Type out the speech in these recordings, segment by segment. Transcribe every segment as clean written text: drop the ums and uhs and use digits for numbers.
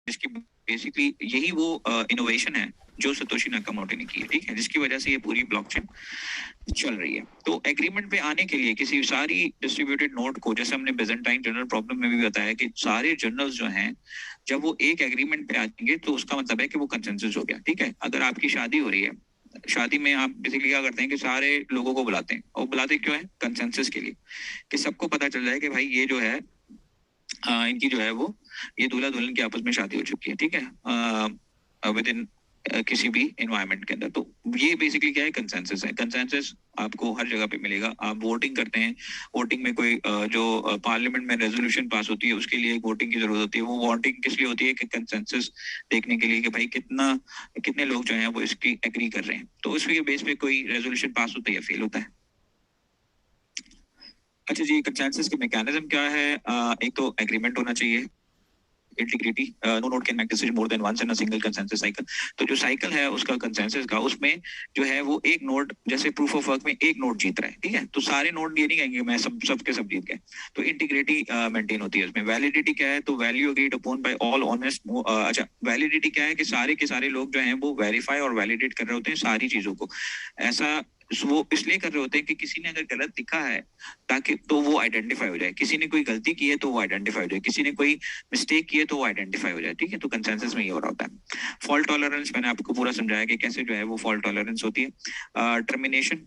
जिसकी बेसिकली यही वो इनोवेशन है जो सतोशी नाकामोटो ने की है, ठीक है, जिसकी वजह से ये पूरी ब्लॉकचेन चल रही है। तो एग्रीमेंट पे आने के लिए किसी सारी डिस्ट्रीब्यूटेड नोड को, जैसे हमने बेजेंटाइन जनरल प्रॉब्लम में भी बताया कि सारे जर्नल्स जो हैं जब वो एक एग्रीमेंट पे आ जाएंगे तो उसका मतलब है कि वो कंसेंसस हो गया, ठीक है। अगर आपकी शादी हो रही है, शादी में आप बेसिकली क्या करते हैं कि सारे लोगों को बुलाते हैं, और बुलाते क्यों है? कंसेंसस के लिए, कि सबको पता चल जाए कि भाई ये जो है इनकी जो है वो, ये दूल्हा दुल्हन की आपस में शादी हो चुकी है, ठीक है, विद इन किसी भी एनवायरनमेंट के अंदर। तो ये बेसिकली क्या है? कंसेंसस है। कंसेंसस आपको हर जगह पे मिलेगा। आप वोटिंग करते हैं, वोटिंग में कोई जो पार्लियामेंट में रेजोल्यूशन पास होती है उसके लिए वोटिंग की जरूरत होती है। वो वोटिंग किस लिए होती है? कि कंसेंसस देखने के लिए कि भाई कितने लोग जो हैं वो इसकी एग्री कर रहे हैं। तो उसके बेस पे कोई रेजोल्यूशन पास होता है या फेल होता है। अच्छा जी, कंसेंसस के मैकेनिज्म क्या है? एक तो एग्रीमेंट होना चाहिए, integrity, no node can make decision more than once in a single consensus cycle. तो जो साइकिल है उसका कंसेंसस का, उसमें जो है वो एक नोड, जैसे प्रूफ ऑफ वर्क में एक नोड जीत रहा है, ठीक है, तो सारे नोड ये नहीं कहेंगे मैं सब के सब जीत गए। तो इंटीग्रिटी मेंटेन होती है उसमें। वैलिडिटी क्या है? तो value agreed upon bye all honest. अच्छा, वैलिडिटी क्या है? कि सारे के सारे लोग जो हैं वो वेरीफाई और वैलिडेट कर रहे होते हैं सारी चीजों को। ऐसा वो इसलिए कर रहे होते हैं कि किसी ने अगर गलत लिखा है ताकि तो वो आइडेंटिफाई हो जाए, किसी ने कोई गलती की है तो वो आइडेंटिफाई हो जाए, किसी ने कोई मिस्टेक की है तो वो आइडेंटिफाई हो जाए, ठीक है। तो कंसेंसस में ये हो रहा होता है। फॉल्ट टॉलरेंस मैंने आपको पूरा समझाया कि कैसे जो है वो फॉल्ट टॉलरेंस होती है। टर्मिनेशन,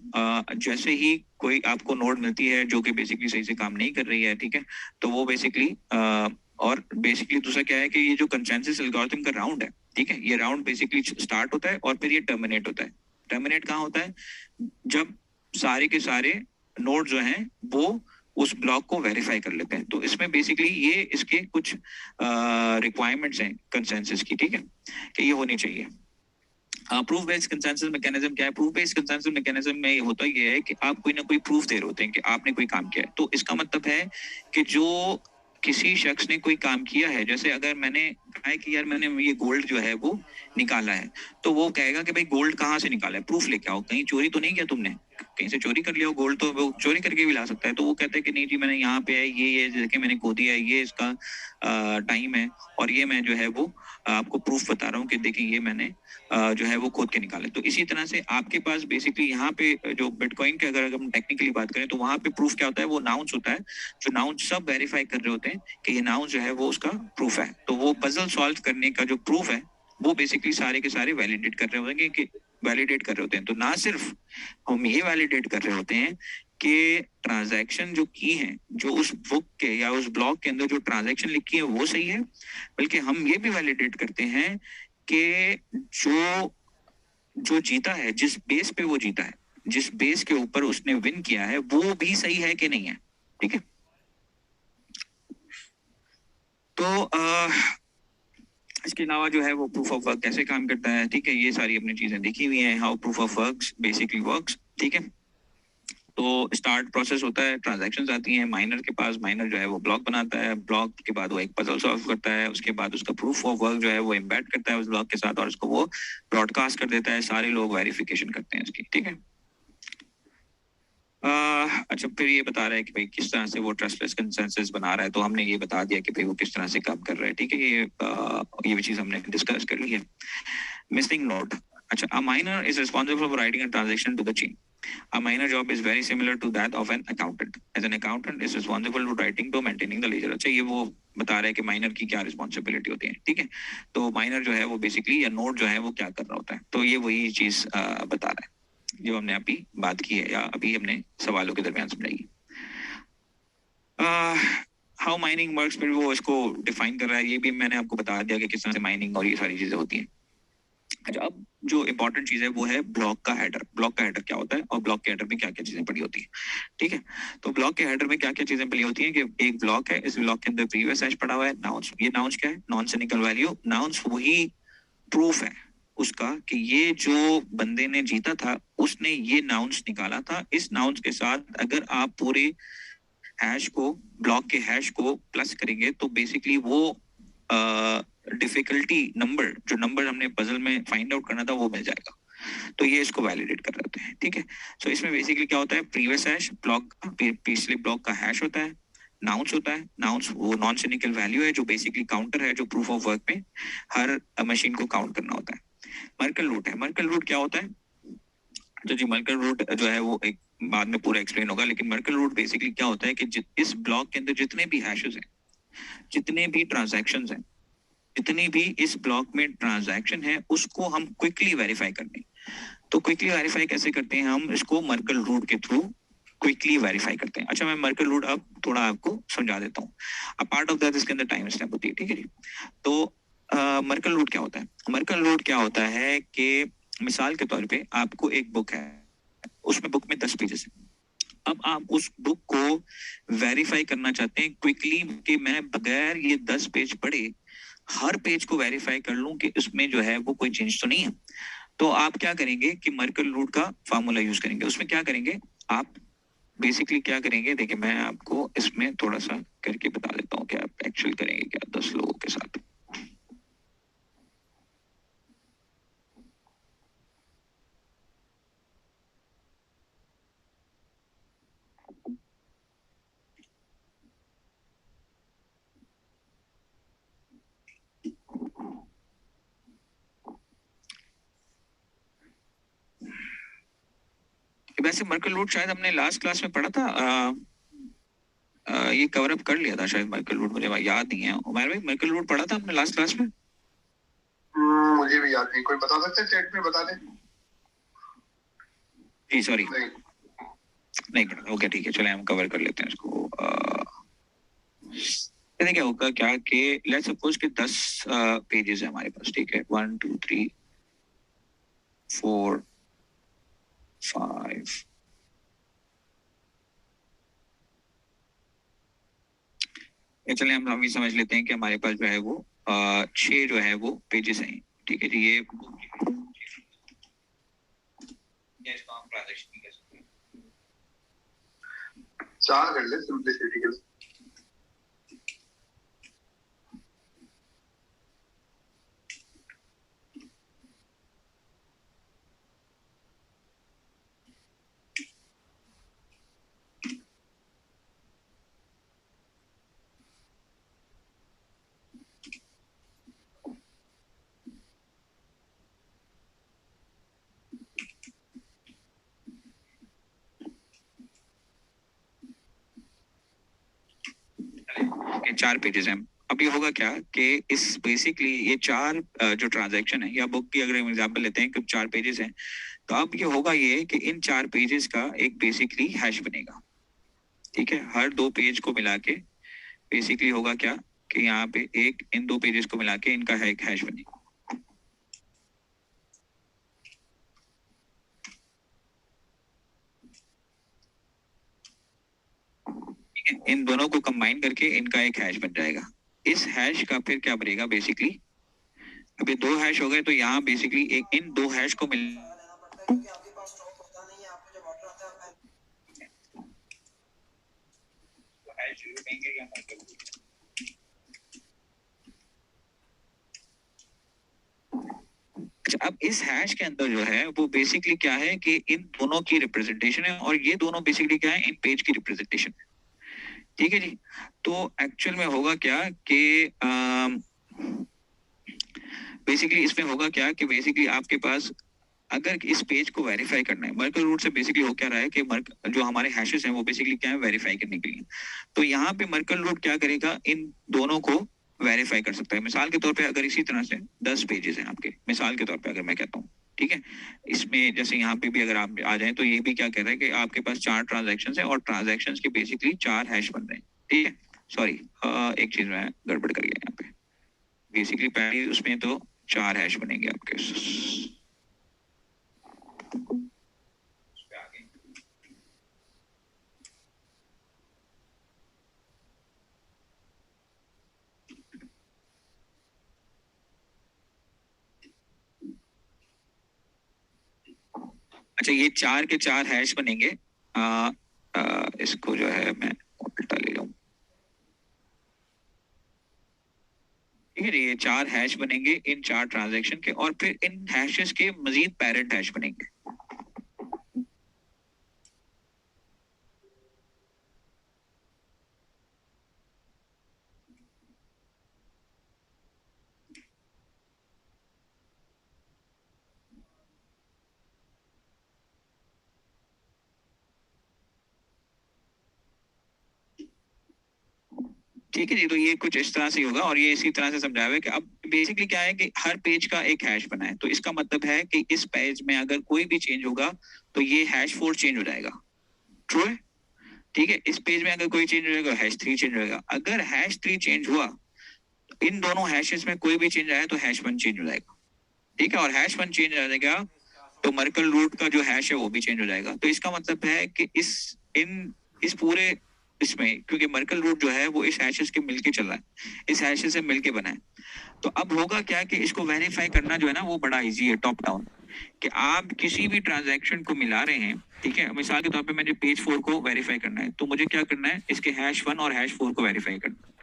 जैसे ही कोई आपको नोड मिलती है जो कि बेसिकली सही से काम नहीं कर रही है, ठीक है, तो वो बेसिकली और बेसिकली दूसरा क्या है कि ये जो कंसेंसस एल्गोरिथम का राउंड है, ठीक है, ये राउंड बेसिकली स्टार्ट होता है और फिर ये टर्मिनेट होता है। टर्मिनेट कहाँ होता है? जब सारे के सारे नोड जो हैं वो उस ब्लॉक को वेरीफाई कर लेते हैं। तो इसमें बेसिकली ये इसके कुछ रिक्वायरमेंट्स हैं कंसेंसस की, ठीक है, कि ये होनी चाहिए। प्रूफ बेस्ड कंसेंसस मैकेनिज्म क्या है? प्रूफ बेस्ड कंसेंसस मैकेनिज्म में ये होता ये है कि आप कोई ना कोई प्रूफ दे रहे होते हैं कि आपने कोई काम किया है। तो इसका मतलब है कि जो किसी शख्स ने कोई काम किया है, जैसे अगर मैंने कहा है कि यार मैंने ये गोल्ड जो है वो निकाला है, तो वो कहेगा कि भाई गोल्ड कहाँ से निकाला है, प्रूफ लेके आओ, कहीं चोरी तो नहीं किया तुमने, कहीं से चोरी कर लिया हो गोल्ड, तो वो चोरी करके भी ला सकता है। तो वो कहते हैं कि नहीं जी मैंने यहाँ पे है, ये देखे मैंने खो दिया है, ये इसका टाइम है, और ये मैं जो है वो आपको प्रूफ बता रहा हूँ कि देखिए ये मैंने जो है वो खोद के निकाले। तो इसी तरह से आपके पास बेसिकली यहाँ पे जो बिटकॉइन के अगर हम टेक्निकली बात करें तो वहां पे प्रूफ क्या होता है? वो नाउंस होता है, जो नाउंस सब वेरीफाई कर रहे होते हैं कि ये नाउंस जो है वो उसका प्रूफ है। तो वो पजल सॉल्व करने का जो प्रूफ है वो बेसिकली सारे के सारे वैलिडेट कर रहे होंगे, कि वैलिडेट कर रहे होते हैं। तो ना सिर्फ हम ये वैलिडेट कर रहे होते हैं कि ट्रांजैक्शन जो की है, जो उस बुक के या उस ब्लॉक के अंदर जो ट्रांजैक्शन लिखी है वो सही है, बल्कि हम ये भी वैलिडेट करते हैं कि जो जो जीता है, जिस बेस पे वो जीता है, जिस बेस के ऊपर उसने विन किया है, वो भी सही है कि नहीं है, ठीक है। तो इसके अलावा जो है वो प्रूफ ऑफ वर्क कैसे काम करता है, ठीक है, ये सारी अपनी चीजें देखी हुई हैं, how proof of work basically works, ठीक है। तो स्टार्ट प्रोसेस होता है, ट्रांजैक्शंस आती हैं माइनर के पास, माइनर जो है वो ब्लॉक बनाता है, ब्लॉक के बाद वो एक पजल सॉल्व करता है, उसके बाद उसका प्रूफ ऑफ वर्क जो है वो एम्बेड करता है उस ब्लॉक के साथ और उसको वो ब्रॉडकास्ट कर देता है, सारे लोग वेरिफिकेशन करते हैं इसकी, ठीक है। अच्छा, फिर ये बता रहा है कि भाई किस तरह से वो ट्रस्टलेस कंसेंसस बना रहा है। तो हमने ये बता दिया कि भाई वो किस तरह से काम कर रहा है, ठीक है, ये भी चीज हमने डिस्कस कर ली है। मिसिंग नोड, अच्छा, a miner is responsible for writing a transaction to the chain. A minor job is very similar to that of an accountant. As an accountant is responsible to writing to maintaining the ledger. अच्छा, ये वो बता रहा है कि minor की क्या responsibility होती है, ठीक है। तो माइनर जो है वो बेसिकली या नोड जो है वो क्या कर रहा होता है, तो ये वही चीज बता रहा है जो हमने अभी बात की है या अभी हमने सवालों के दरमियान समझाई। हाउ माइनिंग वर्क्स, फिर वो इसको डिफाइन कर रहा है, ये भी मैंने आपको बता दिया कि किस तरह से माइनिंग और ये सारी चीजें होती हैं। अच्छा, अब जो इंपॉर्टेंट चीज है वो है ब्लॉक का हेडर। ब्लॉक का हेडर क्या होता है और ब्लॉक के हेडर में क्या क्या चीजें पड़ी होती है, ठीक है। तो ब्लॉक के हेडर में क्या क्या चीजें पड़ी होती हैं कि एक ब्लॉक है, इस ब्लॉक के अंदर प्रीवियस हैश पड़ा हुआ है, नाउंस, ये नाउंस क्या है? Non cynical value. नाउंस वही प्रूफ है उसका कि ये जो बंदे ने जीता था उसने ये नाउंस निकाला था। इस नाउंस के साथ अगर आप पूरे हैश को, ब्लॉक के हैश को प्लस करेंगे तो बेसिकली वो डिफिकल्टी नंबर, जो नंबर हमने पजल में फाइंड आउट करना था वो मिल जाएगा। तो ये इसको वैलिडेट कर रहे होते हैं, ठीक है। सो इसमें बेसिकली क्या होता है? प्रीवियस हैश ब्लॉक, पिछले ब्लॉक का हैश होता है, नाउंस होता है, नाउंस वो नॉन सिनिकल वैल्यू है जो बेसिकली काउंटर है, जो प्रूफ ऑफ वर्क में हर मशीन को काउंट करना होता है। मर्कल रूट है, मर्कल रूट क्या होता है? तो जी मर्कल रूट जो है वो एक बाद में पूरा एक्सप्लेन होगा, लेकिन मर्कल रूट बेसिकली क्या होता है कि इस ब्लॉक के अंदर जितने भी हैशेस हैं, जितने भी ट्रांजैक्शंस हैं, जितनी भी इस ब्लॉक में ट्रांजैक्शन है, उसको हम क्विकली वेरीफाई करते हैं। तो क्विकली वेरीफाई कैसे करते हैं? हम इसको मर्कल रूट के थ्रू क्विकली वेरीफाई करते हैं। अच्छा, मैं मर्कल रूट अब थोड़ा आपको समझा देता हूँ। अब पार्ट ऑफ दैट इसके अंदर टाइम स्टेप होती है, ठीक है जी। तो मर्कल रूट क्या होता है? मर्कल रूट क्या होता है कि मिसाल के तौर पे आपको एक बुक है, उसमें बुक में 10 पेजेस है। अब आप उस बुक को वेरीफाई करना चाहते हैं क्विकली, कि मैं बगैर ये 10 पेज पढ़े हर पेज को वेरीफाई कर लूं कि उसमें जो है वो कोई चेंज तो नहीं है। तो आप क्या करेंगे कि मर्कल रूट का फार्मूला यूज करेंगे। उसमें क्या करेंगे आप? बेसिकली क्या करेंगे, देखिए मैं आपको इसमें थोड़ा सा करके बता देता हूँ कि आप एक्चुअल करेंगे क्या 10 लोगों के साथ। वैसे मर्कल रूट शायद हमने लास्ट क्लास में पढ़ा था, ये कवर अप कर लिया था शायद मर्कल रूट, मुझे याद नहीं है। उमर भाई, मर्कल रूट पढ़ा था हमने लास्ट क्लास में? मुझे भी याद नहीं, कोई बता सकते हैं? चैट में बता दे। जी सॉरी, नहीं पढ़ा। ओके ठीक है, चले हम कवर कर लेते हैं इसको। देखिए क्या होगा क्या कि लेट्स सपोज कि 10 पेजेस है हमारे पास, ठीक है। 1 2 3 4 5। चले हम अभी समझ लेते हैं कि हमारे पास जो है वो 6 जो है वो पेजेस हैं, ठीक है जी। ये इसको हम ट्रांजैक्शन भी कह सकते हैं। 4 कर ले सिंपलिसिटी के लिए। के 4 पेजेस हैं। अब ये होगा क्या कि इस बेसिकली ये 4 जो ट्रांजैक्शन है, या बुक की अगर हम एग्जांपल लेते हैं कि 4 पेजेस हैं, तो अब ये होगा ये कि इन 4 पेजेस का एक बेसिकली हैश बनेगा, ठीक है। हर 2 पेज को मिला के बेसिकली होगा क्या कि यहाँ पे एक इन 2 पेजेस को मिला के इनका है एक हैश बनेगा, ठीक है। इन दोनों को कंबाइन करके इनका एक हैश बन जाएगा। इस हैश का फिर क्या बनेगा बेसिकली? अभी 2 हैश हो गए, तो यहाँ बेसिकली एक इन 2 हैश को मिल अच्छा, अब इस हैश के अंदर जो है वो बेसिकली क्या है कि इन दोनों की रिप्रेजेंटेशन है, और ये दोनों बेसिकली क्या है, इन पेज की रिप्रेजेंटेशन है, ठीक है जी। तो एक्चुअल में होगा क्या कि बेसिकली इसमें होगा क्या कि बेसिकली आपके पास अगर इस पेज को वेरीफाई करना है, मर्कल रूट से बेसिकली हो क्या रहा है कि मर्क जो हमारे हैशेस हैं वो बेसिकली क्या है, वेरीफाई करने के लिए। तो यहाँ पे मर्कल रूट क्या करेगा, इन दोनों को वेरीफाई कर सकता है। मिसाल के तौर पे अगर इसी तरह से 10 पेजेस हैं आपके, मिसाल के तौर पे अगर मैं कहता हूँ, ठीक है। इसमें जैसे यहाँ पे भी अगर आप आ जाएं, तो ये भी क्या कह रहा है कि आपके पास 4 ट्रांजेक्शन है, और ट्रांजेक्शन के बेसिकली 4 हैश बन रहे हैं, ठीक है। सॉरी, एक चीज में गड़बड़ कर गया यहाँ पे। बेसिकली पहले उसमें तो 4 हैश बनेंगे आपके। अच्छा, ये 4 के 4 हैश बनेंगे। इसको जो है मैं उल्टा ले लूं, ठीक है जी। ये 4 हैश बनेंगे इन 4 ट्रांजैक्शन के, और फिर इन हैशेस के मजीद पेरेंट हैश बनेंगे। ठीक है जी। तो ये कुछ इस तरह से होगा और ये इसी तरह से समझाया हुआ है कि अब बेसिकली क्या है कि हर पेज का एक हैश बना है, तो इसका मतलब है कि इस पेज में अगर कोई भी चेंज होगा तो ये हैश 4 चेंज हो जाएगा। ट्रू है? ठीक है। इस पेज में अगर कोई चेंज हो जाएगा हैश 3 चेंज होगा। अगर हैश 3 चेंज हुआ, इन दोनों हैशेस में कोई भी चेंज आया तो हैश 1 चेंज हो जाएगा। ठीक है। और हैश 1 चेंज हो जाएगा तो मर्कल रूट का जो हैश है वो भी चेंज हो जाएगा। तो इसका मतलब है कि इस पूरे इसमें, क्योंकि मर्कल रूट जो है वो इस हैशेस के मिलके चल रहा है, इस हैशेस से मिलके बना है। तो अब होगा क्या कि इसको वेरीफाई करना जो है ना वो बड़ा इजी है टॉप डाउन, कि आप किसी भी ट्रांजैक्शन को मिला रहे हैं। ठीक है। मिसाल के तौर पे मुझे पेज 4 को वेरीफाई करना है, तो मुझे क्या करना है, इसके हैश 1 और हैश 4 को वेरीफाई करना है।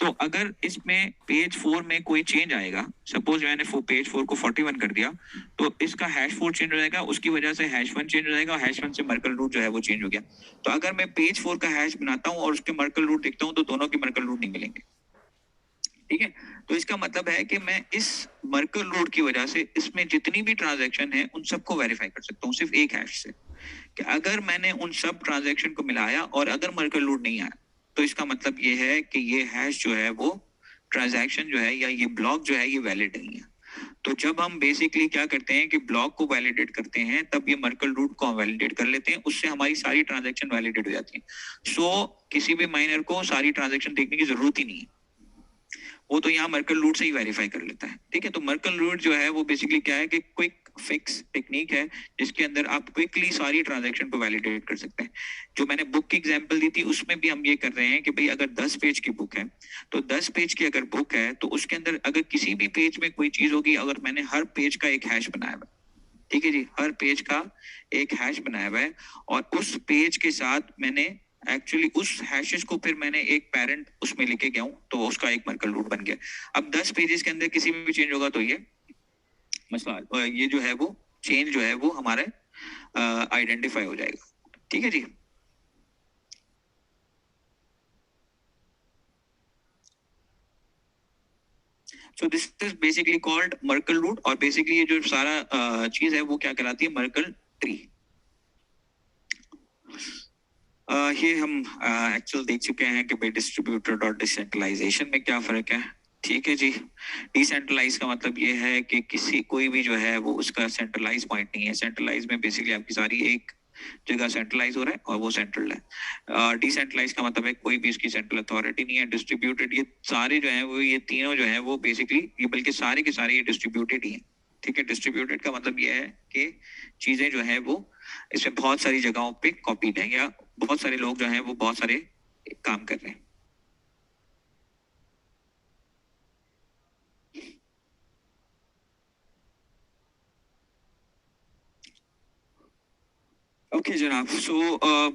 तो अगर इसमें पेज 4 में कोई चेंज आएगा, सपोज मैंने पेज 4 को 41 कर दिया, तो इसका हैश 4 चेंज हो जाएगा, उसकी वजह से हैश 1 चेंज हो जाएगा और हैश 1 से मर्कल रूट जो है वो चेंज हो गया। तो अगर मैं पेज 4 का हैश बनाता हूँ और उसके मर्कल रूट देखता हूँ तो दोनों के मर्कल रूट नहीं मिलेंगे। ठीक है। तो इसका मतलब है कि मैं इस मर्कल रूट की वजह से इसमें जितनी भी ट्रांजैक्शन है उन सबको वेरीफाई कर सकता हूँ सिर्फ एक हैश से, कि अगर मैंने उन सब ट्रांजैक्शन को मिलाया और अगर मर्कल रूट नहीं आया तो इसका मतलब ये है कि ये हैश जो है वो ट्रांजैक्शन जो है या ये ब्लॉक जो है ये वैलिड नहीं है। तो जब हम बेसिकली क्या करते हैं कि ब्लॉक को वैलिडेट करते हैं तब ये मर्कल रूट को हम वैलिडेट कर लेते हैं, उससे हमारी सारी ट्रांजैक्शन वैलिडेट हो जाती है। सो किसी भी माइनर को सारी ट्रांजैक्शन देखने की जरूरत ही नहीं है, वो तो यहाँ मर्कल रूट से ही वेरीफाई कर लेता है। ठीक है। तो मर्कल रूट जो है वो बेसिकली क्या है कि क्विक फिक्स टेक्निक है जिसके अंदर आप क्विकली सारी ट्रांजैक्शन को वैलिडेट कर सकते हैं। जो मैंने बुक की एग्जांपल दी थी उसमें भी हम ये कर रहे हैं कि भाई अगर 10 पेज की बुक है तो 10 पेज की अगर बुक है तो उसके अंदर अगर किसी भी पेज में कोई चीज होगी, अगर मैंने हर पेज का एक हैश बनाया हुआ है, ठीक है जी, हर पेज का एक हैश बनाया हुआ है और उस पेज के साथ मैंने एक्चुअली उस हैशेस को फिर मैंने एक पेरेंट उसमें लेके गया हूं तो उसका एक मर्कल रूट बन गया। अब 10 पेजेस के अंदर किसी में भी चेंज होगा तो ये मसला ये जो है वो चेंज जो है वो हमारे आइडेंटिफाई हो जाएगा। ठीक है जी। So this is basically called Merkle root और बेसिकली ये जो सारा चीज है वो क्या कहलाती है, मर्कल ट्री। ये हम एक्चुअल देख चुके हैं कि भाई डिस्ट्रीब्यूटेड और डिसेंट्रलाइजेशन में क्या फर्क है। ठीक है जी। डिसेंट्रलाइज का मतलब ये है कि किसी कोई भी जो है वो उसका सेंट्रलाइज पॉइंट नहीं है। सेंट्रलाइज में बेसिकली आपकी सारी एक जगह सेंट्रलाइज हो रहा है और वो सेंट्रल है। डिसेंट्रलाइज का मतलब है कोई भी इसकी सेंट्रल अथॉरिटी नहीं है। डिस्ट्रीब्यूटेड ये सारे जो है वो ये तीनों जो है वो बेसिकली ये बल्कि सारे के सारे ये डिस्ट्रीब्यूटेड ही है। ठीक है। डिस्ट्रीब्यूटेड का मतलब ये है कि चीजें जो है वो इसमें बहुत सारी जगहों पे कॉपीड है या बहुत सारे लोग जो हैं वो बहुत सारे काम कर रहे हैं। ओके जनाब। सो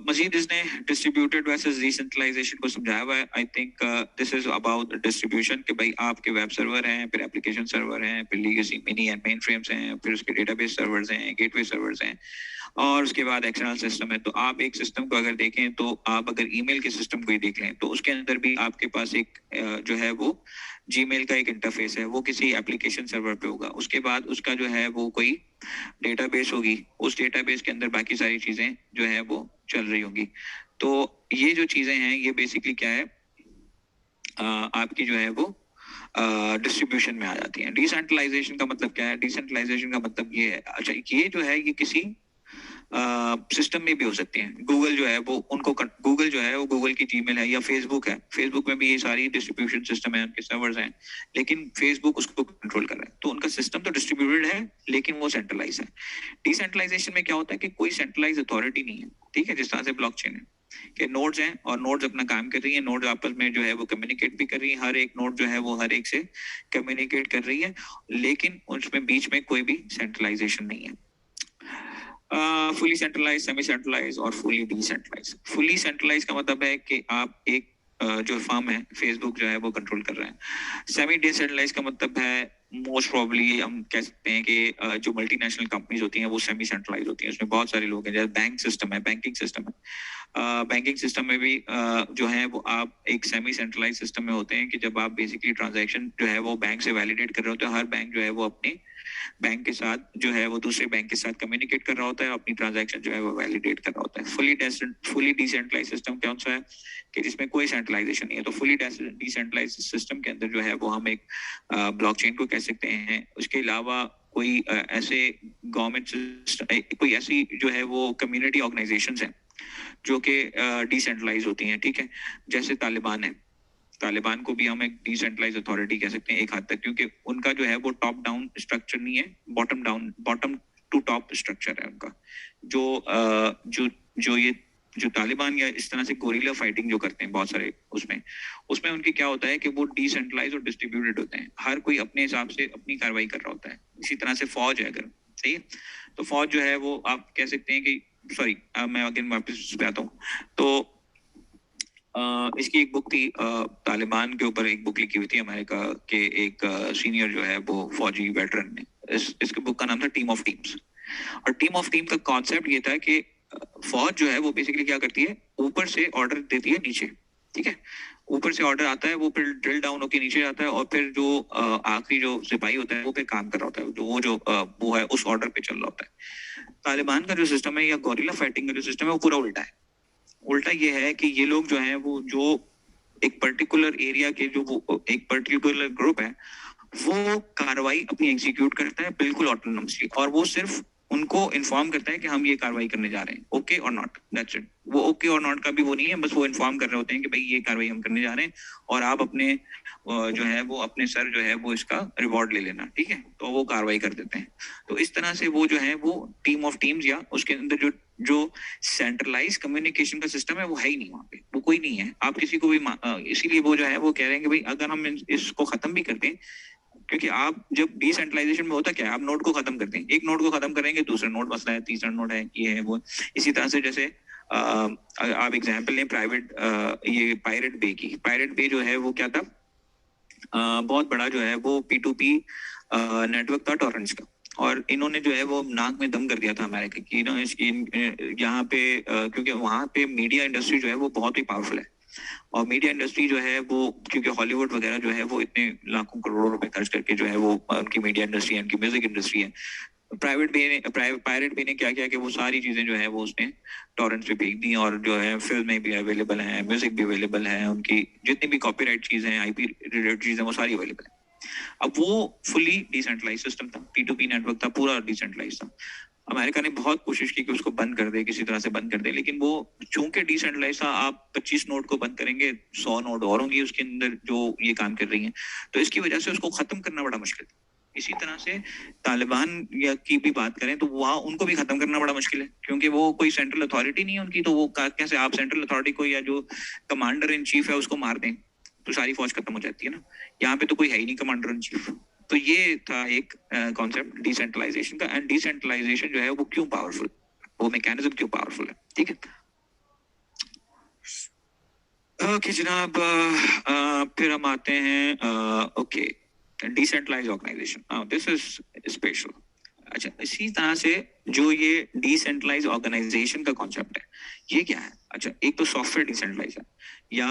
मजीद इसने डिस्ट्रीब्यूटेड वर्सेस डिसेंट्रलाइजेशन को समझाया हुआ है। I think this is about distribution कि भाई आपके वेब सर्वर हैं, फिर एप्लीकेशन सर्वर हैं, फिर legacy mini and main frames हैं, फिर उसके डेटाबेस सर्वर्स हैं, गेटवे सर्वर्स हैं और उसके बाद एक्सटर्नल सिस्टम है। तो आप एक सिस्टम को अगर देखें तो आप अगर ईमेल के सिस्टम को ही देख लें तो उसके अंदर भी आपके पास एक जो है वो जीमेल का एक इंटरफेस है, वो किसी एप्लीकेशन सर्वर पे होगा। उसके बाद उसका जो है वो कोई डेटाबेस होगी, उस डेटाबेस के अंदर बाकी सारी चीजें जो है वो चल रही होंगी। तो ये जो चीजें हैं ये बेसिकली क्या है, आपकी जो है वो डिस्ट्रीब्यूशन में आ जाती हैं। डिसेंट्रलाइजेशन का मतलब क्या है? डिसेंट्रलाइजेशन का मतलब ये है, अच्छा ये जो है ये किसी सिस्टम में भी हो सकती हैं। गूगल जो है वो उनको गूगल जो है वो गूगल की जीमेल है या फेसबुक है, फेसबुक में भी ये सारी डिस्ट्रीब्यूशन सिस्टम है, उनके सर्वर्स हैं, लेकिन फेसबुक उसको कंट्रोल कर रहा है। तो उनका सिस्टम तो डिस्ट्रीब्यूटेड है लेकिन वो सेंट्रलाइज है। डिसेंट्रलाइजेशन में क्या होता है कि कोई सेंट्रलाइज अथॉरिटी नहीं है। ठीक है। जिस तरह से ब्लॉकचेन है कि नोड्स हैं और नोड्स अपना काम कर रही है, नोड्स आपस में जो है वो कम्युनिकेट भी कर रही है, हर एक नोड जो है वो हर एक से कम्युनिकेट कर रही है, लेकिन उसमें बीच में कोई भी सेंट्रलाइजेशन नहीं है। फुली सेंट्रलाइज, सेमी सेंट्रलाइज और फुली डिसेंट्रलाइज। फुली सेंट्रलाइज का मतलब है कि आप एक जो फर्म है फेसबुक जो है वो कंट्रोल कर रहे हैं। सेमी डिसेंट्रलाइज का मतलब है मोस्ट प्रोबेबली हम कह सकते हैं कि जो मल्टीनेशनल कंपनीज होती हैं वो सेमी सेंट्रलाइज होती हैं, उसमें बहुत सारे लोग हैं, जैसे बैंक सिस्टम है, बैंकिंग सिस्टम है। बैंकिंग सिस्टम में भी जो है वो आप एक सेमी सेंट्रलाइज सिस्टम में होते हैं कि जब आप बेसिकली ट्रांजैक्शन जो है वो बैंक से वैलिडेट कर रहे होते हैं, हर बैंक जो है वो अपने बैंक के साथ जो है वो दूसरे बैंक के साथ कम्युनिकेट कर रहा होता है, अपनी ट्रांजैक्शन जो है वो वैलिडेट कर रहा होता है। फुली डिसेंट्रलाइज सिस्टम कौन सा है कि जिसमें कोई सेंट्रलाइजेशन नहीं है। तो फुली डिसेंट्रलाइज सिस्टम के अंदर जो है वो हम एक ब्लॉकचेन को कह सकते हैं। उसके अलावा कोई ऐसे गवर्नमेंट कोई ऐसी जो है वो कम्युनिटी ऑर्गेनाइजेशंस हैं जो कि डिसेंट्रलाइज होती हैं, ठीक है, जैसे तालिबान है। तालिबान को भी हम एक डिसेंट्रलाइज अथॉरिटी कह सकते हैं एक हद तक, क्योंकि उनका जो है वो टॉप डाउन स्ट्रक्चर नहीं है, बॉटम टू टॉप स्ट्रक्चर है उनका। जो जो तालिबान या इस तरह से गोरिल्ला फाइटिंग जो करते हैं बहुत सारे, उसमें उनकी क्या होता है कि वो डिसेंट्रलाइज और डिस्ट्रीब्यूटेड होते हैं, हर कोई अपने हिसाब से अपनी कार्रवाई कर रहा होता है। इसी तरह से फौज है, अगर सही है तो फौज जो है वो आप कह सकते हैं कि सॉरी मैं अगेन वापस पे आता हूँ। तो इसकी एक बुक थी, तालिबान के ऊपर एक बुक लिखी हुई थी अमेरिका के एक सीनियर जो है वो फौजी वेटरन ने। इसके बुक का नाम था टीम ऑफ टीम्स। और टीम ऑफ टीम का कॉन्सेप्ट ये था कि फौज जो है वो बेसिकली क्या करती है, ऊपर से ऑर्डर देती है नीचे, ठीक है, ऊपर से ऑर्डर आता है, वो फिर ड्रिल डाउन होकर नीचे जाता है, और फिर जो आखिरी जो सिपाही होता है वो फिर काम कर रहा होता है, वो है उस ऑर्डर पे चल रहा होता है। तालिबान का जो सिस्टम है या गोरिल्ला फाइटिंग का जो सिस्टम है वो पूरा उल्टा है। उल्टा ये है कि ये लोग जो हैं वो जो एक पर्टिकुलर एरिया के जो वो एक पर्टिकुलर ग्रुप है वो कार्रवाई अपनी एग्जीक्यूट करता है बिल्कुल ऑटोनोमसली, और वो सिर्फ उनको इन्फॉर्म करता है कि हम ये कार्रवाई करने जा रहे हैं, ओके और नॉट, दैट्स इट। वो ओके और नॉट का भी वो नहीं है, बस वो इन्फॉर्म कर रहे होते हैं कि भाई ये कार्रवाई हम करने जा रहे हैं और आप अपने जो है वो अपने सर जो है वो इसका रिवॉर्ड ले लेना, ठीक है, तो वो कार्रवाई कर देते हैं। तो इस तरह से वो जो है वो टीम ऑफ टीम्स या उसके अंदर जो जो सेंट्रलाइज कम्युनिकेशन का सिस्टम है वो है ही नहीं, वहाँ पे वो कोई नहीं है। आप किसी को भी इसीलिए वो जो है वो कह रहे हैं कि भाई अगर हम इसको खत्म भी करते हैं, क्योंकि आप जब डिसेंट्रलाइजेशन में होता क्या है, आप नोड को खत्म करते हैं, एक नोड को खत्म करेंगे, दूसरा नोड मसला है, तीसरा नोड है, ये है वो। इसी तरह से जैसे आप एग्जांपल लें प्राइवेट ये पायरेट बे की। पायरेट बे जो है वो क्या था, बहुत बड़ा जो है वो P2P नेटवर्क था टॉरेंट्स का, और इन्होंने जो है वो नाक में दम कर दिया था अमेरिका की ना इसकी यहाँ पे क्योंकि वहाँ पे मीडिया इंडस्ट्री जो है वो बहुत ही पावरफुल है। और मीडिया इंडस्ट्री जो है वो क्योंकि हॉलीवुड वगैरह जो है वो इतने लाखों करोड़ों रुपए खर्च करके जो है वो उनकी मीडिया इंडस्ट्री है, उनकी म्यूजिक इंडस्ट्री है। पायरेट बे ने क्या किया कि वो सारी चीजें जो है वो उसने टॉरेंट्स पे भेज दी, और जो है फिल्में भी अवेलेबल हैं, म्यूजिक भी अवेलेबल है, उनकी जितनी भी कॉपीराइट चीजें हैं, IP रिलेटेड चीजें वो सारी अवेलेबल है। अब वो फुली डिसेंट्रलाइज सिस्टम था, P2P नेटवर्क था, पूरा डिसेंट्रलाइज था। अमेरिका ने बहुत कोशिश की कि उसको बंद कर दे, किसी तरह से बंद कर दे, लेकिन वो चूंकि डिसेंट्रलाइज था, आप 25 नोड को बंद करेंगे, 100 नोड और होंगी उसके अंदर जो ये काम कर रही हैं, तो इसकी वजह से उसको खत्म करना बड़ा मुश्किल था। इसी तरह से तालिबान या की भी बात करें तो वहाँ उनको भी खत्म करना बड़ा मुश्किल है, क्योंकि वो कोई सेंट्रल अथॉरिटी नहीं है उनकी, तो वो कैसे आप सेंट्रल अथॉरिटी को या जो कमांडर इन चीफ है उसको मार दें तो सारी फौज खत्म हो जाती है ना। यहाँ पे तो कोई है ही नहीं कमांडर इन चीफ। तो ये था एक कॉन्सेप्ट डिसेंट्रलाइजेशन का। एंड डिसेंट्रलाइजेशन जो है वो क्यों पावरफुल, वो मैकेनिज्म क्यों पावरफुल है, ठीक है। ओके जनाब, फिर हम आते हैं okay decentralise organisation, this is special. अच्छा, इसी तरह से जो ये डिसेंट्रलाइज ऑर्गेनाइजेशन का कॉन्सेप्ट है ये क्या है। अच्छा, एक तो सॉफ्टवेयर डिसेंट्रलाइज है या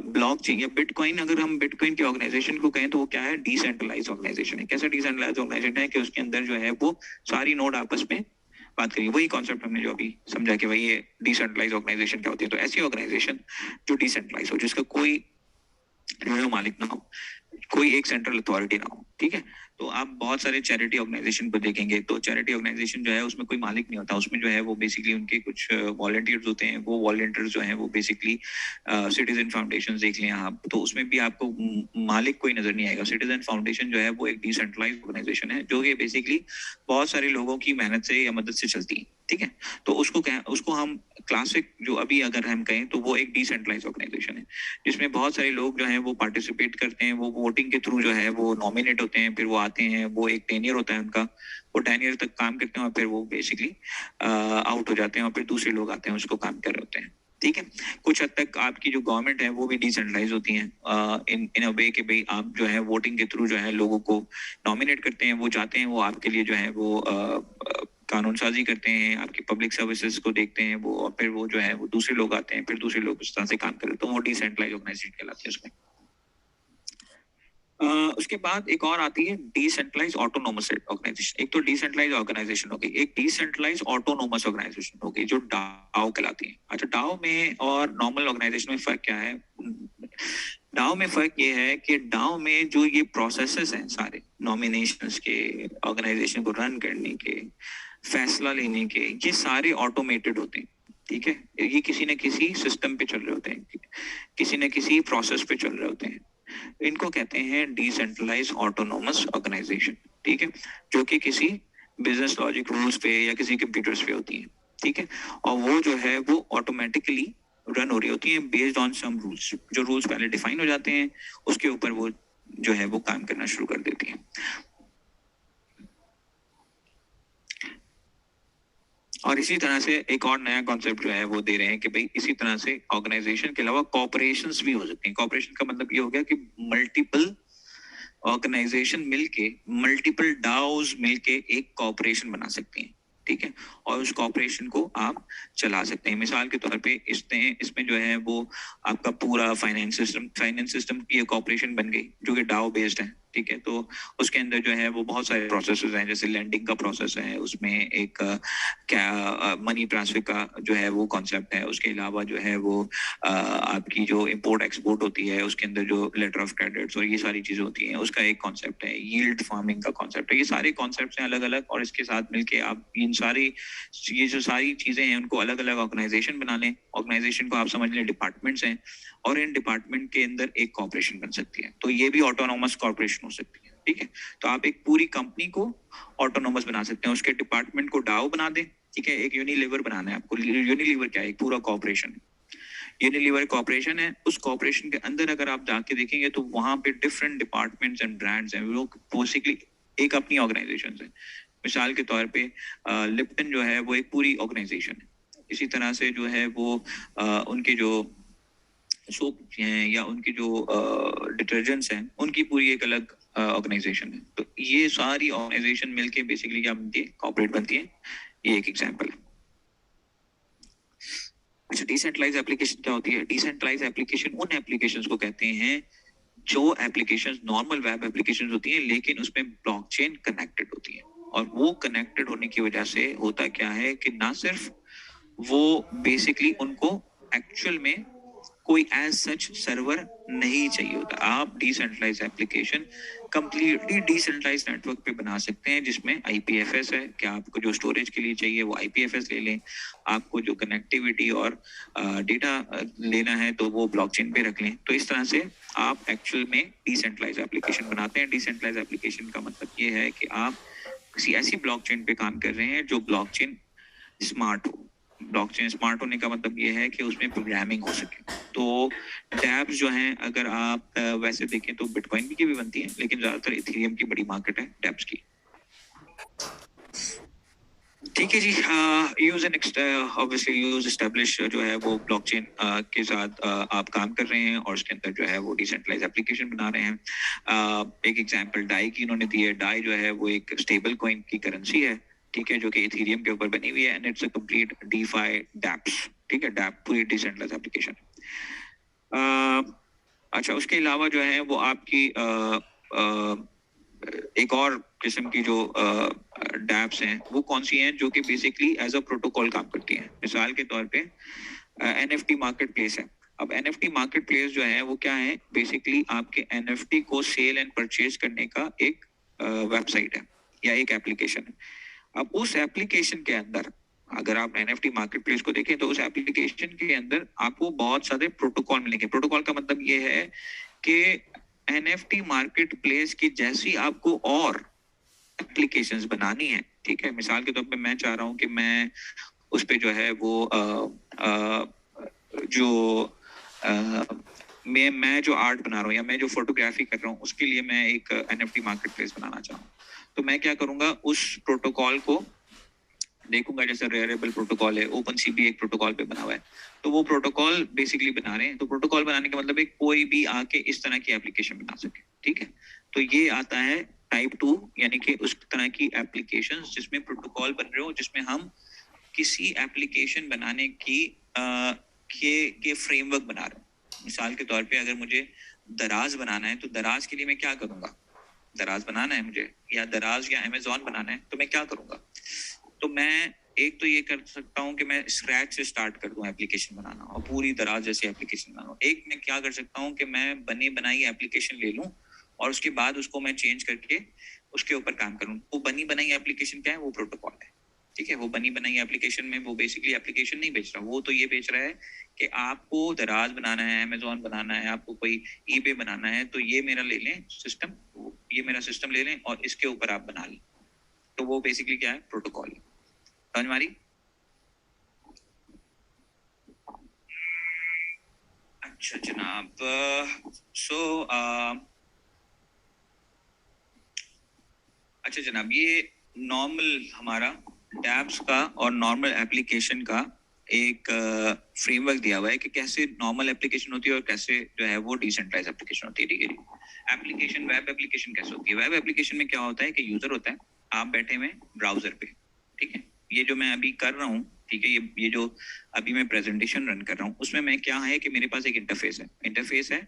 ब्लॉकचेन या बिटकॉइन, अगर हम बिटकॉइन की ऑर्गेनाइजेशन को कहें तो वो क्या है, डिसेंट्रलाइज ऑर्गेनाइजेशन है। कैसा डिसेंट्रलाइज ऑर्गेनाइजेशन है कि उसके अंदर जो है वो सारी नोड आपस में बात करिए, वही कॉन्सेप्ट हमने जो अभी समझा कि भाई ये डिसेंट्रलाइज ऑर्गेनाइजेशन क्या होती है। तो ऐसी ऑर्गेनाइजेशन जो डिसेंट्रलाइज हो, जिसका कोई रियल मालिक ना हो, कोई एक सेंट्रल अथॉरिटी ना हो, ठीक है। तो आप बहुत सारे चैरिटी ऑर्गेनाइजेशन को देखेंगे तो चैरिटी ऑर्गेनाइजेशन जो है उसमें कोई मालिक नहीं होता, उसमें जो है वो बेसिकली उनके कुछ वॉलंटियर्स होते हैं। वो वॉलंटियर्स जो है वो बेसिकली सिटीजन फाउंडेशन देख लें आप, तो उसमें भी आपको मालिक कोई नजर नहीं आएगा। सिटीजन फाउंडेशन जो है वो एक डिसेंट्रलाइज ऑर्गेनाइजेशन है जो कि बेसिकली बहुत सारे लोगों की मेहनत से या मदद से चलती है, ठीक है। तो उसको हम क्लासिक जो अभी अगर हम कहें तो वो एक डिसेंट्रलाइज ऑर्गेनाइजेशन है, जिसमें बहुत सारे लोग जो हैं वो पार्टिसिपेट करते हैं, वो वोटिंग के थ्रू जो है वो नॉमिनेट होते हैं, फिर वो आते हैं, वो एक टेन्योर होता है उनका, वो 10 ईयर तक काम करते हैं और फिर वो बेसिकली आउट हो जाते हैं और फिर दूसरे लोग आते हैं उसको काम कर रहे होते हैं, ठीक है। कुछ हद तक आपकी जो गवर्नमेंट है वो भी डिसेंट्रलाइज होती है इन अ वे कि भाई आप जो है वोटिंग के थ्रू जो है लोगों को नॉमिनेट करते हैं, वो चाहते हैं वो आपके लिए जो है वो कानून साजी करते हैं, आपकी पब्लिक सर्विसेज को देखते हैं वो, और फिर वो जो है वो दूसरे लोग आते हैं, फिर दूसरे लोग उस तरह से काम करते हैं, तो वो डिसेंट्रलाइज ऑर्गेनाइजेशन कहलाती है उसमें। उसके बाद एक और आती है डिसेंट्रलाइज ऑटोनोमस ऑर्गेनाइजेशन। एक तो डिसेंट्रलाइज ऑर्गेनाइजेशन हो गई, एक डिसेंट्रलाइज ऑटोनोमस ऑर्गेनाइजेशन हो गई जो डाओ कहलाती है। अच्छा, डाओ में और नॉर्मल ऑर्गेनाइजेशन में फर्क क्या है? डाओ में फर्क ये है कि डाओ में जो ये प्रोसेसेस हैं सारे नॉमिनेशंस के, ऑर्गेनाइजेशन को रन करने के, फैसला लेने के, ये सारे ऑटोमेटेड होते हैं। ठीक है, ये किसी न किसी सिस्टम पे चल रहे होते हैं, किसी न किसी प्रोसेस पे चल रहे होते हैं। इनको कहते हैं डिसेंट्रलाइज ऑटोनोमस ऑर्गेनाइजेशन। ठीक है, जो कि किसी बिजनेस लॉजिक रूल्स पे या किसी कंप्यूटर्स पे होती है। ठीक है, और वो जो है वो ऑटोमेटिकली रन हो रही होती है बेस्ड ऑन सम रूल्स। जो रूल्स पहले डिफाइन हो जाते हैं उसके ऊपर वो जो है वो काम करना शुरू कर देती है। और इसी तरह से एक और नया कॉन्सेप्ट जो है वो दे रहे हैं कि भाई इसी तरह से ऑर्गेनाइजेशन के अलावा कॉर्पोरेशंस भी हो सकती हैं। कॉर्पोरेशन का मतलब ये हो गया कि मल्टीपल ऑर्गेनाइजेशन मिलके, मल्टीपल डाउज मिलके एक कॉर्पोरेशन बना सकती हैं। ठीक है, और उस कॉर्पोरेशन को आप चला सकते हैं। मिसाल के तौर पे इसमें जो है वो आपका पूरा फाइनेंस सिस्टम की एक कॉर्पोरेशन बन गई जो कि डाओ बेस्ड है। ठीक है, तो उसके अंदर जो है वो बहुत सारे प्रोसेसेस हैं, जैसे लैंडिंग का प्रोसेस है, उसमें एक क्या मनी ट्रांसफर का जो है वो कॉन्सेप्ट है। उसके अलावा जो है वो आपकी जो इंपोर्ट एक्सपोर्ट होती है उसके अंदर जो लेटर ऑफ क्रेडिट्स और ये सारी चीजें होती हैं उसका एक कॉन्सेप्ट है। यील्ड फार्मिंग का कॉन्सेप्ट है। ये सारे कॉन्सेप्ट हैं अलग अलग, और इसके साथ मिलके आप ये जो सारी चीजें हैं उनको अलग अलग ऑर्गेनाइजेशन बना लें। ऑर्गेनाइजेशन को आप समझ लें डिपार्टमेंट्स हैं, और इन डिपार्टमेंट के अंदर एक कॉर्पोरेशन बन सकती है, तो ये भी ऑटोनोमस कॉर्पोरेशन हो सकती है। ठीक है, तो आप एक पूरी कंपनी को ऑटोनोमस बना सकते हैं, उसके डिपार्टमेंट को डाओ बना दें। ठीक है, एक यूनिलीवर बनाना है आपको। यूनिलीवर क्या है? एक पूरा कॉर्पोरेशन है। यूनिलीवर कॉर्पोरेशन है, उस कॉर्पोरेशन के अंदर अगर आप जाके देखेंगे तो वहां पे डिफरेंट डिपार्टमेंट्स एंड ब्रांड्स हैं, वो बेसिकली एक अपनी ऑर्गेनाइजेशन है। मिसाल के तौर पे लिप्टन जो है वो एक पूरी ऑर्गेनाइजेशन है। इसी तरह से जो है वो उनके जो सोप हैं या उनके जो डिटर्जेंट्स हैं उनकी पूरी एक अलग ऑर्गेनाइजेशन है। तो ये सारी ऑर्गेनाइजेशन मिलके बेसिकली क्या बनती है? कॉर्पोरेट बनती है। ये एक एग्जांपल है। अच्छा, डिसेंट्रलाइज एप्लीकेशन क्या होती है? डिसेंट्रलाइज एप्लीकेशन उन एप्लीकेशंस को कहते हैं जो एप्लीकेशंस नॉर्मल वेब एप्लीकेशंस होती हैं लेकिन उसमें ब्लॉकचेन कनेक्टेड होती है। और वो कनेक्टेड होने की वजह से होता क्या है कि ना सिर्फ वो बेसिकली उनको एक्चुअल में कोई एज सच सर्वर नहीं चाहिए होता। आप decentralise application completely decentralise network पे बना सकते हैं जिसमें आईपीएफएस है कि आपको जो स्टोरेज के लिए चाहिए वो आईपीएफएस ले लें, आपको जो कनेक्टिविटी और डेटा लेना है तो वो ब्लॉकचेन पे रख लें। तो इस तरह से आप एक्चुअल में डिसेंट्रलाइज एप्लीकेशन बनाते हैं। डिसेंट्रलाइज एप्लीकेशन का मतलब ये है कि आप किसी ऐसी ब्लॉकचेन पे काम कर रहे हैं जो ब्लॉकचेन स्मार्ट हो। ब्लॉकचेन स्मार्ट होने का मतलब ये है कि उसमें प्रोग्रामिंग हो सके। तो डैप्स जो हैं अगर आप वैसे देखें तो बिटकॉइन की भी बनती है, लेकिन ज्यादातर इथेरियम की बड़ी मार्केट है डैप्स की। ठीक है जी, use and obviously use establish जो है वो ब्लॉकचेन के साथ आप काम कर रहे हैं और उसके अंदर जो है वो डिसेंट्रलाइज एप्लीकेशन बना रहे हैं। एक एग्जांपल डाई की इन्होंने दी है। डाई जो है वो एक स्टेबल कॉइन की करेंसी है, ठीक है, जो कि इथेरियम के ऊपर बनी हुई है, and it's a complete DeFi dapps. ठीक है, डैप पूरी डिसेंट्रलाइज एप्लीकेशन। अच्छा, उसके अलावा जो है वो आपकी एक और किस्म की जो डैप्स हैं वो कौन सी हैं जो कि बेसिकली एज अ प्रोटोकॉल काम करती हैं। मिसाल के तौर पे एनएफटी मार्केट प्लेस है। अब एनएफटी मार्केट प्लेस जो है वो क्या है? बेसिकली आपके एनएफटी को सेल एंड परचेज करने का एक वेबसाइट है या एक एप्लीकेशन है। अब उस एप्लीकेशन के अंदर अगर आप एनएफटी मार्केट प्लेस को देखें तो उस एप्लीकेशन के अंदर आपको बहुत सारे प्रोटोकॉल मिलेंगे। प्रोटोकॉल का मतलब ये है कि एनएफटी मार्केट प्लेस की जैसी आपको और एप्लीकेशंस बनानी है। ठीक है, मिसाल के तौर पे मैं चाह रहा हूँ कि मैं उस पे जो है वो जो मैं जो आर्ट बना रहा हूँ या मैं जो फोटोग्राफी कर रहा हूँ उसके लिए मैं एक एनएफटी मार्केट प्लेस बनाना चाहूँ, तो मैं क्या करूँगा? उस प्रोटोकॉल को देखूंगा जैसे रेयरेबल प्रोटोकॉल है, ओपन सी भी एक प्रोटोकॉल पे बना हुआ है, तो वो प्रोटोकॉल बेसिकली बना रहे हैं। तो प्रोटोकॉल बनाने का मतलब है कोई भी आके इस तरह की एप्लीकेशन बना सके, ठीक है। तो ये आता है टाइप 2, यानी कि उस तरह की एप्लीकेशन जिसमें प्रोटोकॉल बन रहे हो, जिसमें हम किसी एप्लीकेशन बनाने की के फ्रेमवर्क बना रहे हो। मिसाल के तौर पे अगर मुझे दराज बनाना है, तो दराज के लिए मैं क्या करूंगा, दराज बनाना है मुझे, या दराज या अमेजोन बनाना है, तो मैं क्या करूंगा। तो मैं एक तो ये कर सकता हूँ कि मैं स्क्रैच से स्टार्ट कर दूं एप्लीकेशन बनाना और पूरी दराज जैसी एप्लीकेशन बनाऊं। एक मैं क्या कर सकता हूँ कि मैं बनी बनाई एप्लीकेशन ले लूं और उसके बाद उसको मैं चेंज करके उसके ऊपर काम करूं। वो बनी बनाई एप्लीकेशन क्या है, वो प्रोटोकॉल है, ठीक है। वो बनी बनाई एप्लीकेशन में वो बेसिकली एप्लीकेशन नहीं बेच रहा, वो तो ये बेच रहा है कि आपको दराज बनाना है, अमेजोन बनाना है, आपको कोई ईबे बनाना है, तो ये मेरा ले लें सिस्टम, ये मेरा सिस्टम ले लें और इसके ऊपर आप बना लें। तो वो बेसिकली क्या है, प्रोटोकॉल है। समझ मारी? अच्छा जनाब, सो अच्छा जनाब, ये नॉर्मल हमारा डैप्स का और नॉर्मल एप्लीकेशन का एक फ्रेमवर्क दिया हुआ है कि कैसे नॉर्मल एप्लीकेशन होती है और कैसे जो है वो डिसेंट्रलाइज एप्लीकेशन होती है, ठीक है। एप्लीकेशन, वेब एप्लीकेशन कैसे होती है? वेब एप्लीकेशन में क्या होता है कि यूजर होता है, आप बैठे हुए ब्राउजर पे, ठीक है। ये जो मैं अभी कर रहा हूँ, ठीक है, ये जो अभी मैं प्रेजेंटेशन रन कर रहा हूँ, उसमें मैं क्या है कि मेरे पास एक इंटरफेस है,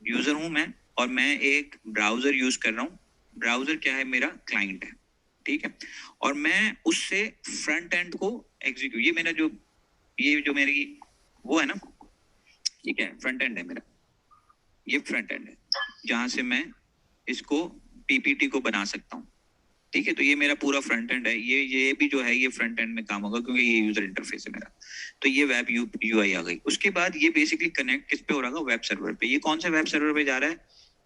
यूजर हूँ मैं, और मैं एक ब्राउजर यूज कर रहा हूँ। ब्राउजर क्या है, मेरा क्लाइंट है, ठीक है। और मैं उससे फ्रंट एंड को एग्जीक्यूट, ये जो मेरी वो है ना, ठीक है, फ्रंट एंड है मेरा, ये फ्रंट एंड है जहां से मैं इसको पीपीटी को बना सकता हूँ, ठीक है। तो ये मेरा पूरा फ्रंट एंड है, ये भी जो है ये फ्रंट एंड में काम होगा क्योंकि ये यूजर इंटरफेस है मेरा। तो ये वेब यूआई आ गई। उसके बाद ये बेसिकली कनेक्ट किस पे हो रहा है, वेब सर्वर पे। ये कौन से वेब सर्वर पे जा रहा है,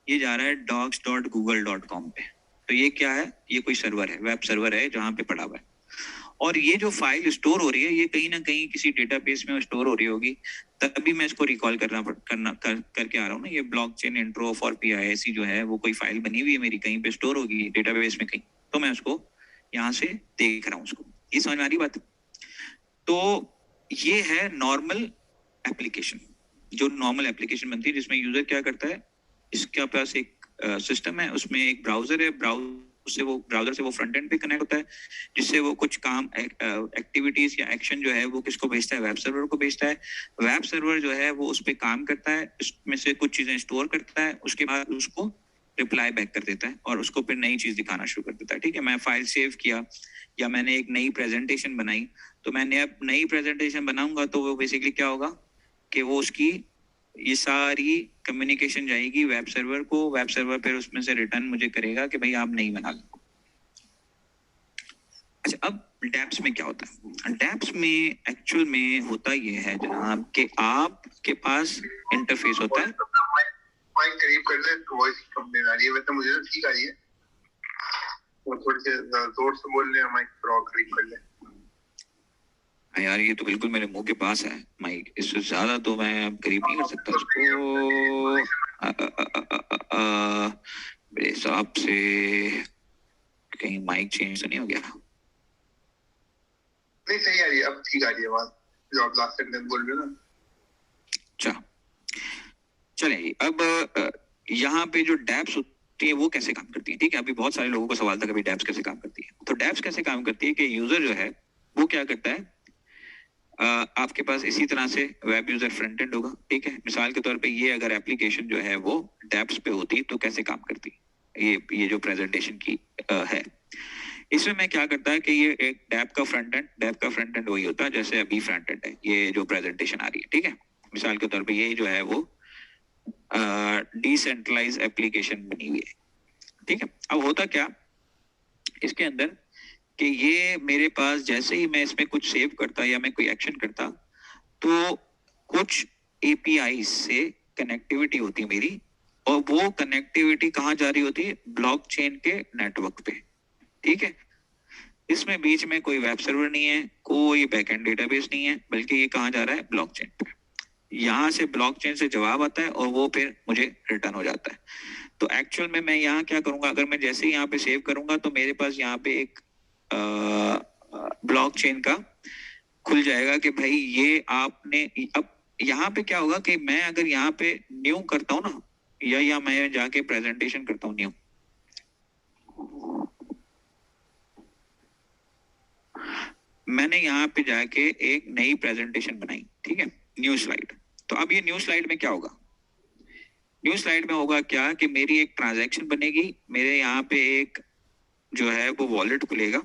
ये जा रहा है docs.google.com पे। तो ये क्या है, ये कोई सर्वर है, वेब सर्वर है जहां पे पड़ा हुआ है। और ये जो फाइल स्टोर हो रही है, ये कहीं ना कहीं किसी डेटाबेस में स्टोर हो रही होगी, तभी मैं इसको रिकॉल करके आ रहा हूँ ना। ये ब्लॉकचेन इंट्रो फॉर पीआईएसी जो है, वो कोई फाइल बनी हुई है मेरी, कहीं पे स्टोर होगी डेटाबेस में कहीं, तो मैं उसको यहाँ से देख रहा हूँ उसको। ये समझ में आ रही बात? तो ये है नॉर्मल एप्लीकेशन, जो नॉर्मल एप्लीकेशन बनती है जिसमें यूजर क्या करता है, इसके पास एक सिस्टम है, उसमें एक ब्राउजर है, ब्राउजर से वो फ्रंट एंड पे कनेक्ट होता है, जिससे वो कुछ काम एक्टिविटीज या एक्शन जो है वो किसको भेजता है, वेब सर्वर को भेजता है। वेब सर्वर जो है वो उस पर काम करता है, उसमें से कुछ चीजें स्टोर करता है, उसके बाद उसको रिप्लाई बैक कर देता है और उसको फिर नई चीज दिखाना शुरू कर देता है, ठीक है। मैं फाइल सेव किया या मैंने एक नई प्रेजेंटेशन बनाई, तो मैंने अब नई प्रेजेंटेशन बनाऊंगा तो वो बेसिकली क्या होगा कि वो उसकी ये सारी कम्युनिकेशन जाएगी वेब सर्वर को, वेब सर्वर फिर उसमें से रिटर्न मुझे करेगा कि भाई आप नहीं बना लो। अच्छा, अब डैप्स में क्या होता है? डैप्स में एक्चुअल में होता ये है जनाब कि आपके पास इंटरफेस होता है। माइक करीब कर ले तो वॉइस कम आ रही है, वैसे मुझे तो ठीक आ रही है, और थोड़ी सी जोर से बोल ले, माइक थोड़ा करीब कर ले। यार ये तो बिल्कुल मेरे मुंह के पास है माइक, इससे ज्यादा तो मैं करीब नहीं कर सकता उसको। मेरे हिसाब से कहीं माइक चेंज तो नहीं हो गया? नहीं, सही आ रही है, अब ठीक आ रही है आवाज, जो आप लास्ट सेंटेंस बोल रहे हो ना। अच्छा चलिए, अब यहाँ पे जो डैप्स होती है वो कैसे काम करती है, ठीक है। अभी बहुत सारे लोगों को सवाल था कभी डैप्स कैसे काम करती है। तो डैप्स कैसे काम करती है कि यूजर जो है वो क्या करता है, आपके पास इसी तरह से वेब यूजर फ्रंट एंड होगा, ठीक है। मिसाल के तौर पे ये अगर एप्लीकेशन जो है वो डैप्स पे होती तो कैसे काम करती, ये जो प्रेजेंटेशन की है, इसमें मैं क्या करता है कि ये एक डैप का फ्रंट एंड वही होता है जैसे अभी फ्रंट एंड है, ये जो प्रेजेंटेशन आ रही है, ठीक है। मिसाल के तौर पे ये जो है वो डिसेंट्रलाइज एप्लीकेशन बनी हुई है, ठीक है। अब होता क्या इसके अंदर कि ये मेरे पास जैसे ही मैं इसमें कुछ सेव करता या मैं कोई एक्शन करता, तो कुछ एपीआई से कनेक्टिविटी होती है मेरी, और वो कनेक्टिविटी कहाँ जा रही होती है, ब्लॉकचेन के नेटवर्क पे, ठीक है। इसमें बीच में कोई वेब सर्वर नहीं है, कोई बैकएंड डेटाबेस नहीं है, बल्कि ये कहाँ जा रहा है, ब्लॉकचेन पे। यहाँ से ब्लॉकचेन से जवाब आता है और वो फिर मुझे रिटर्न हो जाता है। तो एक्चुअल में मैं यहाँ क्या करूंगा, अगर मैं जैसे ही यहाँ पे सेव करूंगा तो मेरे पास यहाँ पे एक ब्लॉकचेन का खुल जाएगा कि भाई ये आपने, अब यहाँ पे क्या होगा कि मैं अगर यहाँ पे न्यू करता हूँ ना, या मैं जाके प्रेजेंटेशन करता हूँ न्यू, मैंने यहाँ पे जाके एक नई प्रेजेंटेशन बनाई, ठीक है, न्यू स्लाइड। तो अब ये न्यू स्लाइड में क्या होगा, न्यू स्लाइड में होगा क्या कि मेरी एक ट्रांजैक्शन बनेगी, मेरे यहाँ पे एक जो है वो वॉलेट खुलेगा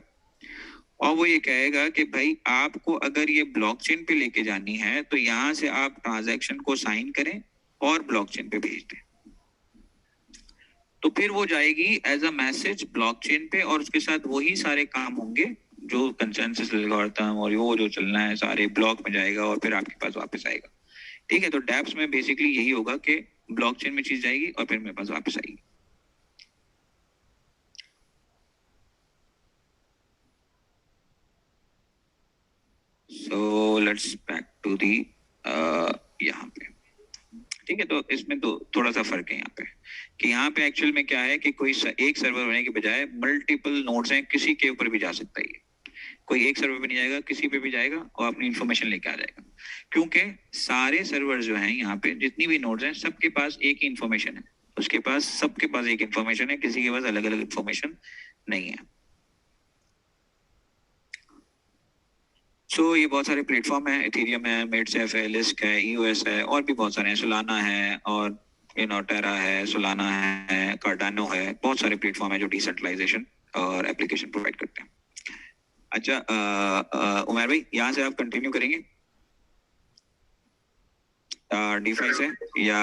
और वो ये कहेगा कि भाई आपको अगर ये ब्लॉकचेन पे लेके जानी है तो यहाँ से आप ट्रांजैक्शन को साइन करें और ब्लॉकचेन पे भेज दें। तो फिर वो जाएगी एज अ मैसेज ब्लॉकचेन पे और उसके साथ वही सारे काम होंगे जो कंसेंसस एल्गोरिथम और वो जो चलना है सारे ब्लॉक में जाएगा और फिर आपके पास वापस आएगा। ठीक है, तो डैप्स में बेसिकली यही होगा कि ब्लॉकचेन में चीज जाएगी और फिर मेरे पास वापस आएगी। So let's back to the यहाँ पे। ठीक है, तो इसमें तो थोड़ा सा फर्क है यहाँ पे कि यहाँ पे एक्चुअल में क्या है कि कोई एक सर्वर होने के बजाय मल्टीपल नोड्स हैं, किसी के ऊपर भी जा सकता है। कोई एक सर्वर पे नहीं जाएगा, किसी पे भी जाएगा और अपनी इंफॉर्मेशन लेके आ जाएगा, क्योंकि सारे सर्वर जो हैं यहाँ पे जितनी भी नोड्स हैं सबके पास एक ही इंफॉर्मेशन है, उसके पास सबके पास एक इंफॉर्मेशन है, किसी के पास अलग अलग इंफॉर्मेशन नहीं है। सो ये बहुत सारे प्लेटफॉर्म है, इथेरियम है, मेडसेफ है, लिस्क है, ईओएस है, और भी बहुत सारे हैं, सोलाना है और टेरा है, सोलाना है, कार्डानो है, बहुत सारे प्लेटफॉर्म है जो डिसेंट्रलाइजेशन और एप्लीकेशन प्रोवाइड करते हैं। अच्छा उमर भाई यहाँ से आप कंटिन्यू करेंगे डीफाई से या?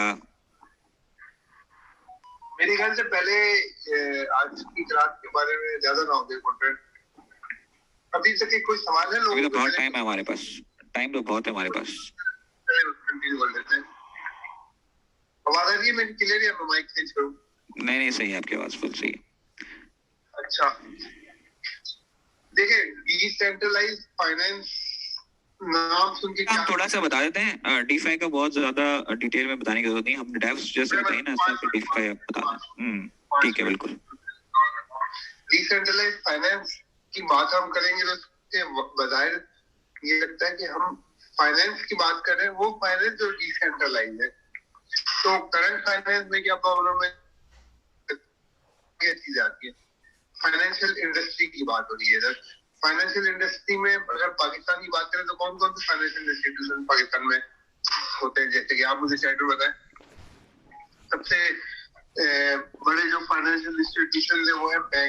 मेरे ख्याल से पहले आज की क्लास के बारे में ज्यादा ना हो, अभी तक कोई सवाल है? अभी तो बहुत टाइम है हमारे पास, टाइम तो बहुत है हमारे पास। कंटिन्यू कर लेते हैं। आवाज आ रही है मेरी क्लियर या मैं माइक चेंज करूं? नहीं सही है, आपकी आवाज फुल सही है। अच्छा देखिए, डिसेंट्रलाइज्ड फाइनेंस नाम सुन के हम थोड़ा सा बता देते हैं, डीफाई का बहुत ज्यादा डिटेल में बताने की जरूरत नहीं, हम डेव्स जैसे बताइए ना, सब डीफाई बता दें। ठीक है, बिल्कुल। डिसेंट्रलाइज्ड फाइनेंस की बात हम करेंगे तो उसके बजाय ये लगता है कि हम फाइनेंस की बात कर रहे हैं, वो फाइनेंस जो डिसेंट्रलाइज है। तो करंट फाइनेंस में क्या प्रॉब्लम है, क्या चीज आती है, फाइनेंशियल इंडस्ट्री की बात हो रही है। फाइनेंशियल इंडस्ट्री में अगर पाकिस्तान की बात करें तो कौन कौन से फाइनेंशियल इंस्टीट्यूशन पाकिस्तान में होते हैं, जैसे कि आप मुझे चैटर बताएं। सबसे बड़े जो फाइनेंशियल इंस्टीट्यूशन है वो है बैंक।